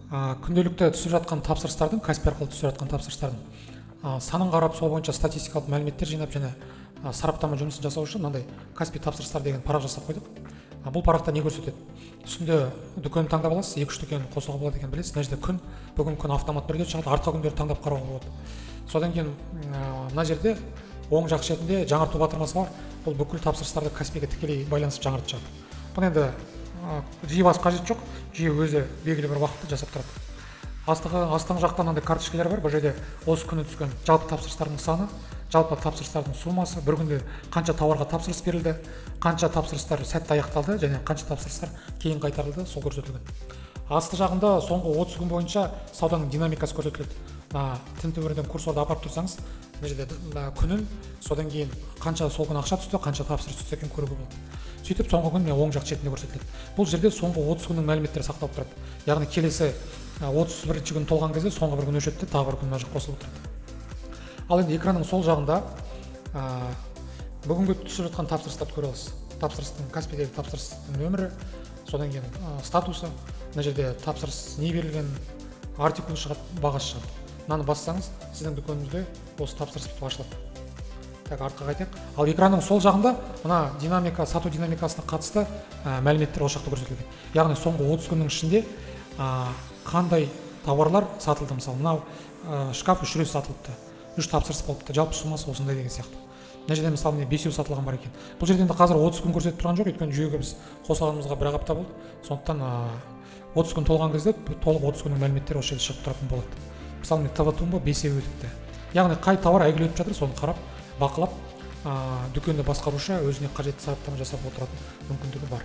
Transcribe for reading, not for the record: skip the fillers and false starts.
күнделікті түсіп жатқан тапсырыстардың, Каспи арқылы түсіп жатқан тапсырыстардың санын қарап, сол бойынша статистикалық мәліметтер жинап және сараптама жұмысын жасау үшін мынандай Каспи тапсырыстар деген парақ жасап қойдық. Бұл парақта не көрсетеді? Үстінде дүкен таңдап аласыз, 2-3 дүкен қосуға болады екен, білесіз. Мына жерде күн, бүгін күн автомат түрде шығады, артқа күндерді таңдап қарауға болады. Содан кейін мына жерде оң жақ шетінде жаңарту батырмасы бар. Бұл бүкіл тапсырыстарды Каспиге тікелей байланысып жаңартып шығады. Бұл енді жиі басып қажет жоқ, жиі өзі белгілі бір уақытта жасап тұрады. Астыңғы жақта мынандай карточкалар бар. Бұл жерде осы күні түскен жалпы тапсырыстардың саны, жалпы тапсырыстардың суммасы, бір күнде қанша тауарға тапсырыс берілді, қанша тапсырыстар сәтті аяқталды және қанша тапсырыстар кейін қайтарылды, сол көрсетілген. Асты жағында соңғы 30 күн бойынша сауданың динамикасы көрсетіледі. Тінтүбірден курсорды апарып тұрсаңыз, мына жерде күнін, содан кейін қанша сол күн ақша түсті, қанша тапсырыс түсті екенін көруге болады. Сөйтіп соңғы күн оң жақ шетінде көрсетіледі. Бұл жерде соңғы 30 күннің мәліметтері сақталып тұрады. Яғни келесі 31-ші күн толған кезде соңғы бір күн өшеді, тағы бір күн мына жаққа қосылып тұрады. Ал енді экранның сол жағында бүгінгі түсіп жатқан тапсырыстарды көре аласыз. Тапсырыстың, Каспидегі тапсырыстың нөмірі, содан кейін статусы, мына жерде тапсырыс не берілген, артикул шығады, бағасы шығады. Мынаны бассаңыз, сіздің дүкеніңізде осы тапсырыс бітіп ашылады. Так, артқа қайтайық. Ал экранның сол жағында мына динамика, сату динамикасына қатысты мәліметтер осы жақта көрсетілген. Яғни соңғы 30 күннің ішінде қандай тауарлар сатылды. Мысалы, мынау шкаф 3 рет сатылыпты, 3 тапсырыс болыпты, жалпы суммасы осындай деген сияқты. Мына жерде мысалы 5-еу сатылған бар екен. Бұл жерде қазір 30 күн көрсетіп тұрған жоқ, өйткені жүйеге біз қосылғанымызға бір апта болды. Сондықтан 30 күн толған кезде толық 30 күннің мәліметтері осы жерде шығып тұратын болады. Мысалы, ТВ Тумба 5-еу өтіпті. Яғни қай тауар әйгілі өтіп жатыр, соны қарап, бақылап, дүкенді басқарушы өзіне қажетті сараптама жасап отыратын мүмкіндігі бар.